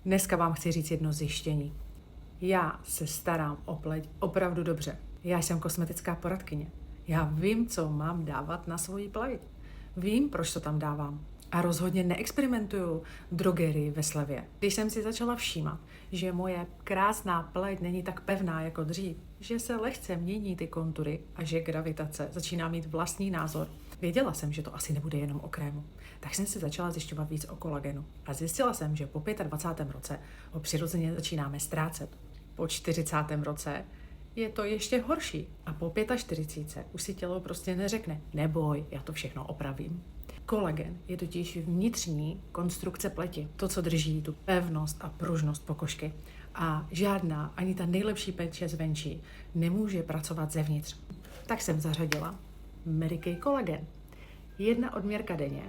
Dneska vám chci říct jedno zjištění. Já se starám o pleť opravdu dobře. Já jsem kosmetická poradkyně. Já vím, co mám dávat na svoji pleť. Vím, proč to tam dávám. A rozhodně neexperimentuju drogerii ve slevě. Když jsem si začala všímat, že moje krásná pleť není tak pevná jako dřív, že se lehce mění ty kontury a že gravitace začíná mít vlastní názor, věděla jsem, že to asi nebude jenom o krému. Tak jsem si začala zjišťovat víc o kolagenu. A zjistila jsem, že po 25. roce ho přirozeně začínáme ztrácet. Po 40. roce je to ještě horší. A po 45. už si tělo prostě neřekne, neboj, já to všechno opravím. Kolagen je totiž vnitřní konstrukce pleti. To, co drží tu pevnost a pružnost pokožky. A žádná, ani ta nejlepší péče zvenčí, nemůže pracovat zevnitř. Tak jsem zařadila Mary-Kay kolagen. 1 odměrka denně,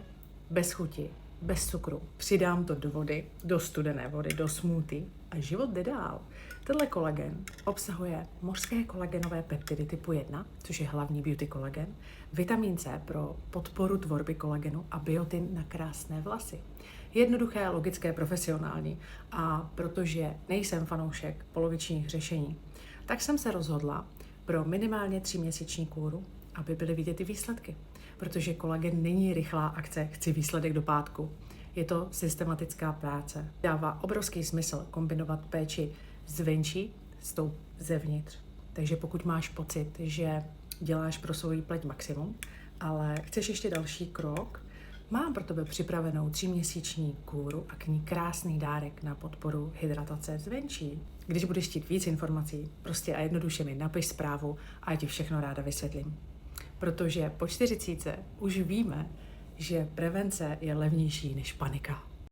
bez chuti, bez cukru. Přidám to do vody, do studené vody, do smoothie a život jde dál. Tenhle kolagen obsahuje mořské kolagenové peptidy typu 1, což je hlavní beauty kolagen, vitamin C pro podporu tvorby kolagenu a biotin na krásné vlasy. Jednoduché, logické, profesionální. A protože nejsem fanoušek polovičních řešení, tak jsem se rozhodla pro minimálně 3měsíční kůru, aby byly vidět ty výsledky. Protože kolagen není rychlá akce, chci výsledek do pátku. Je to systematická práce. Dává obrovský smysl kombinovat péči zvenčí s tou zevnitř. Takže pokud máš pocit, že děláš pro svou pleť maximum, ale chceš ještě další krok, mám pro tebe připravenou 3měsíční kůru a k ní krásný dárek na podporu hydratace zvenčí. Když budeš chtít víc informací, prostě a jednoduše mi napiš zprávu a já ti všechno ráda vysvětlím. Protože po 40 už víme, že prevence je levnější než panika.